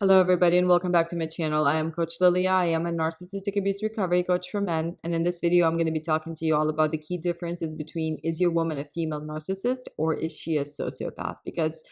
Hello, everybody, and welcome back to my channel. I am Coach Lilia. I am a narcissistic abuse recovery coach for men. And in this video, I'm going to be talking to you all about the key differences between is your woman a female narcissist or is she a sociopath? Because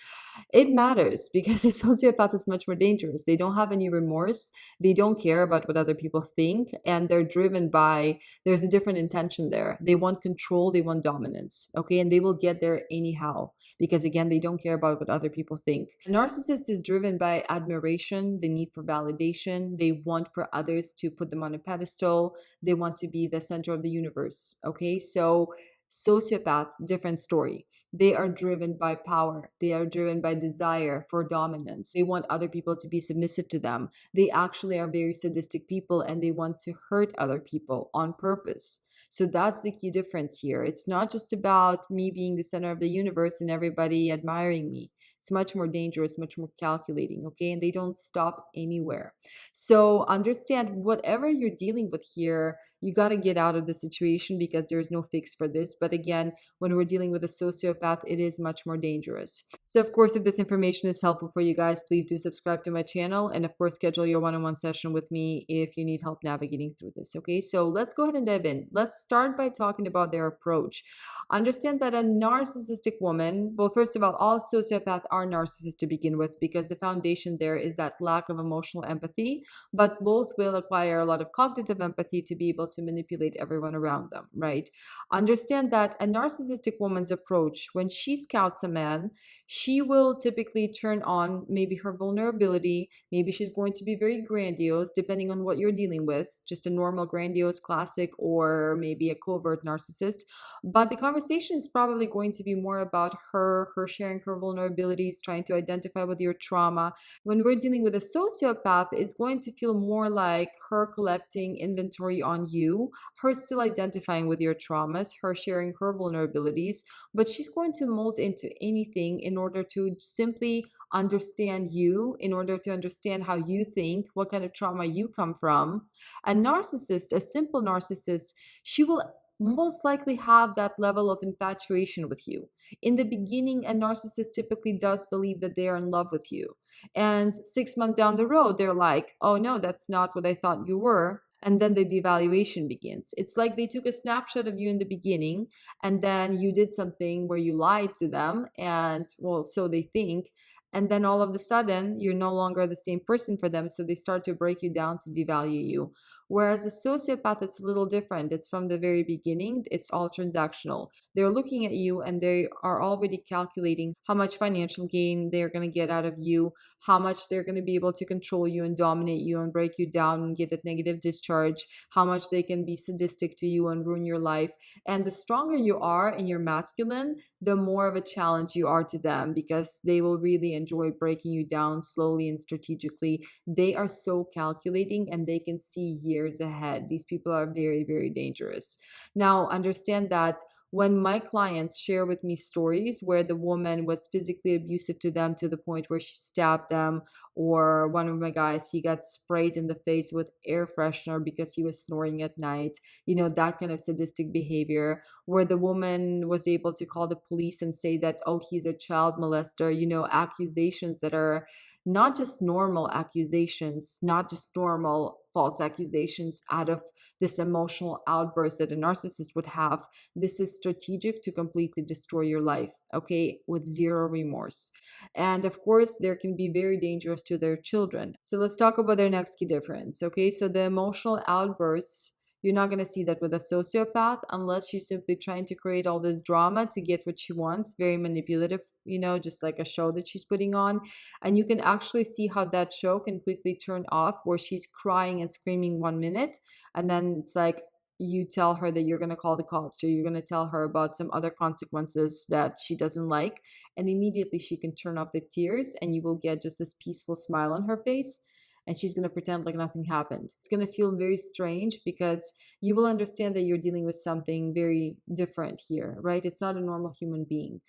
it matters, because a sociopath is much more dangerous. They don't have any remorse. They don't care about what other people think. And they're driven by, there's a different intention there. They want control. They want dominance. Okay. And they will get there anyhow, because again, they don't care about what other people think. A narcissist is driven by admiration, the need for validation. They want for others to put them on a pedestal. They want to be the center of the universe. Okay. So sociopath, different story. They are driven by power. They are driven by desire for dominance. They want other people to be submissive to them. They actually are very sadistic people and they want to hurt other people on purpose. So that's the key difference here. It's not just about me being the center of the universe and everybody admiring me. It's much more dangerous, much more calculating, okay? And they don't stop anywhere. So understand whatever you're dealing with here, you got to get out of the situation because there's no fix for this. But again, when we're dealing with a sociopath, it is much more dangerous. So of course, if this information is helpful for you guys, please do subscribe to my channel. And of course, schedule your one-on-one session with me if you need help navigating through this, okay? So let's go ahead and dive in. Let's start by talking about their approach. Understand that a narcissistic woman, well, first of all sociopaths are narcissists to begin with because the foundation there is that lack of emotional empathy, but both will acquire a lot of cognitive empathy to be able to manipulate everyone around them, right? Understand that a narcissistic woman's approach, when she scouts a man, she will typically turn on maybe her vulnerability. Maybe she's going to be very grandiose, depending on what you're dealing with, just a normal grandiose classic or maybe a covert narcissist. But the conversation is probably going to be more about her sharing her vulnerabilities, trying to identify with your trauma. When we're dealing with a sociopath, it's going to feel more like her collecting inventory on you, her still identifying with your traumas, her sharing her vulnerabilities, but she's going to mold into anything in order to simply understand you, in order to understand how you think, what kind of trauma you come from. A narcissist, a simple narcissist, she will most likely have that level of infatuation with you. In the beginning, a narcissist typically does believe that they are in love with you. And 6 months down the road, they're like, oh no, that's not what I thought you were. And then the devaluation begins. It's like they took a snapshot of you in the beginning, and then you did something where you lied to them, and well, so they think. And then all of a sudden, you're no longer the same person for them. So they start to break you down to devalue you. Whereas a sociopath, it's a little different. It's from the very beginning, it's all transactional. They're looking at you and they are already calculating how much financial gain they're going to get out of you, how much they're going to be able to control you and dominate you and break you down and get that negative discharge, how much they can be sadistic to you and ruin your life. And the stronger you are and you're masculine, the more of a challenge you are to them because they will really enjoy breaking you down slowly and strategically. They are so calculating and they can see years ahead. These people are very, very dangerous. Now, understand that when my clients share with me stories where the woman was physically abusive to them to the point where she stabbed them, or one of my guys, he got sprayed in the face with air freshener because he was snoring at night, that kind of sadistic behavior, where the woman was able to call the police and say that, oh, he's a child molester, accusations that are not just normal accusations, not just normal false accusations out of this emotional outburst that a narcissist would have. This is strategic to completely destroy your life, okay, with zero remorse. And of course, there can be very dangerous to their children. So let's talk about their next key difference, okay? So the emotional outbursts, you're not going to see that with a sociopath unless she's simply trying to create all this drama to get what she wants. Very manipulative, just like a show that she's putting on. And you can actually see how that show can quickly turn off where she's crying and screaming 1 minute. And then it's like, you tell her that you're going to call the cops or you're going to tell her about some other consequences that she doesn't like. And immediately she can turn off the tears and you will get just this peaceful smile on her face. And she's going to pretend like nothing happened. It's going to feel very strange because you will understand that you're dealing with something very different here, right? It's not a normal human being.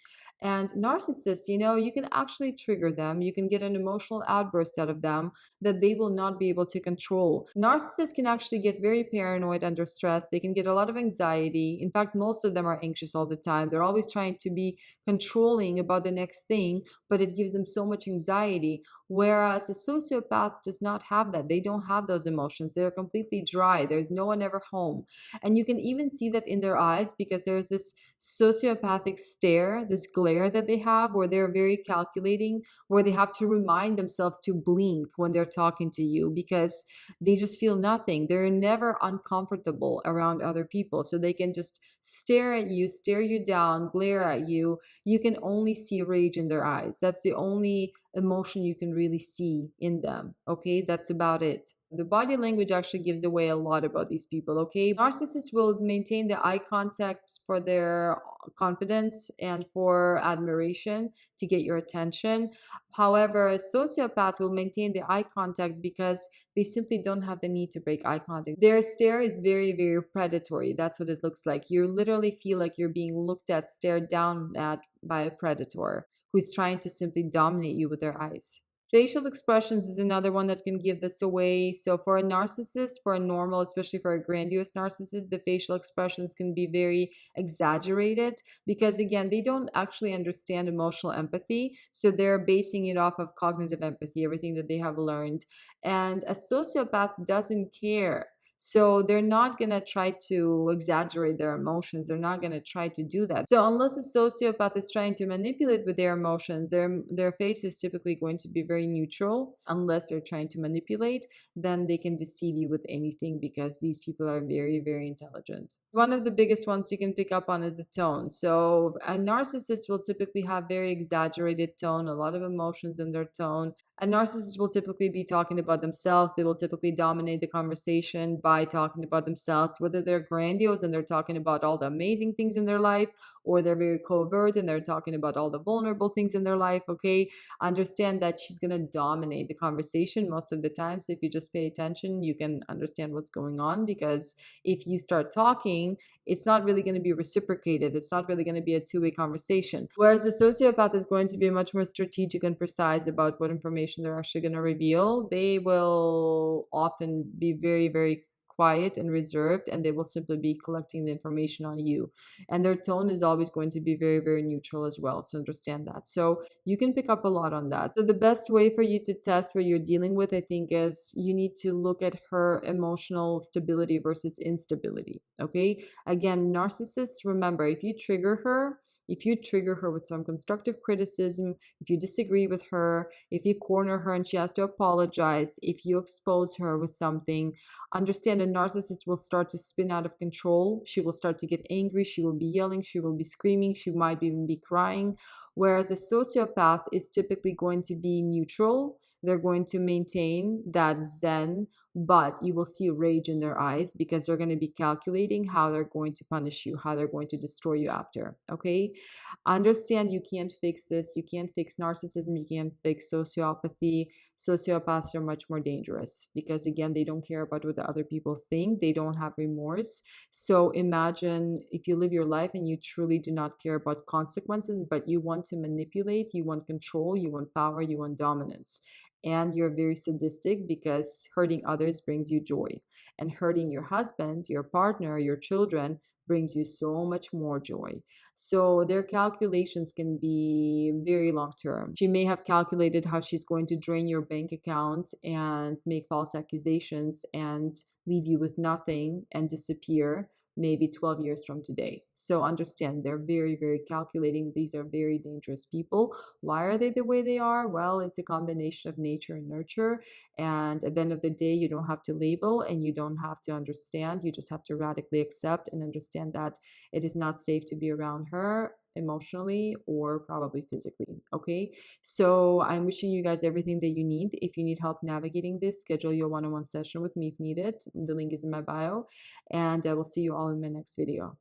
And narcissists, you can actually trigger them. You can get an emotional outburst out of them that they will not be able to control. Narcissists can actually get very paranoid under stress. They can get a lot of anxiety. In fact, most of them are anxious all the time. They're always trying to be controlling about the next thing, but it gives them so much anxiety. Whereas a sociopath does not have that. They don't have those emotions. They're completely dry. There's no one ever home. And you can even see that in their eyes because there's this sociopathic stare, this glare that they have where they're very calculating, where they have to remind themselves to blink when they're talking to you because they just feel nothing. They're never uncomfortable around other people. So they can just stare at you, stare you down, glare at you. You can only see rage in their eyes. That's the only emotion you can really see in them. Okay, that's about it. The body language actually gives away a lot about these people. Okay, narcissists will maintain the eye contact for their confidence and for admiration to get your attention. However, a sociopath will maintain the eye contact because they simply don't have the need to break eye contact. Their stare is very, very predatory. That's what it looks like. You literally feel like you're being looked at, stared down at by a predator who's trying to simply dominate you with their eyes. Facial expressions is another one that can give this away. So for a narcissist, for a normal, especially for a grandiose narcissist, the facial expressions can be very exaggerated because again, they don't actually understand emotional empathy. So they're basing it off of cognitive empathy, everything that they have learned. And a sociopath doesn't care. So they're not going to try to exaggerate their emotions. They're not going to try to do that. So unless a sociopath is trying to manipulate with their emotions, their face is typically going to be very neutral. Unless they're trying to manipulate, then they can deceive you with anything because these people are very, very intelligent. One of the biggest ones you can pick up on is the tone. So a narcissist will typically have very exaggerated tone, a lot of emotions in their tone. A narcissist will typically be talking about themselves. They will typically dominate the conversation by talking about themselves, whether they're grandiose and they're talking about all the amazing things in their life, or they're very covert and they're talking about all the vulnerable things in their life. Okay, understand that she's going to dominate the conversation most of the time. So if you just pay attention, you can understand what's going on, because if you start talking, it's not really going to be reciprocated. It's not really going to be a two-way conversation. Whereas a sociopath is going to be much more strategic and precise about what information they're actually going to reveal. They will often be very, very quiet and reserved, and they will simply be collecting the information on you. And their tone is always going to be very, very neutral as well. So understand that. So you can pick up a lot on that. So the best way for you to test what you're dealing with, I think, is you need to look at her emotional stability versus instability. Okay. Again, narcissists, remember, if you trigger her, with some constructive criticism, if you disagree with her, if you corner her and she has to apologize, if you expose her with something, understand a narcissist will start to spin out of control. She will start to get angry. She will be yelling. She will be screaming. She might even be crying. Whereas a sociopath is typically going to be neutral. They're going to maintain that zen, but you will see rage in their eyes because they're going to be calculating how they're going to punish you, how they're going to destroy you after. Okay, understand you can't fix this. You can't fix narcissism. You can't fix sociopathy. Sociopaths are much more dangerous because again, they don't care about what the other people think. They don't have remorse. So imagine if you live your life and you truly do not care about consequences, but you want to manipulate, you want control, you want power, you want dominance, and you're very sadistic because hurting others brings you joy, and hurting your husband, your partner, your children brings you so much more joy. So their calculations can be very long term. She may have calculated how she's going to drain your bank account and make false accusations and leave you with nothing and disappear maybe 12 years from today. So understand, they're very, very calculating. These are very dangerous people. Why are they the way they are? Well, it's a combination of nature and nurture. And at the end of the day, you don't have to label and you don't have to understand. You just have to radically accept and understand that it is not safe to be around her emotionally or probably physically. Okay, so I'm wishing you guys everything that you need. If you need help navigating this, schedule your one-on-one session with me if needed. The link is in my bio, and I will see you all in my next video.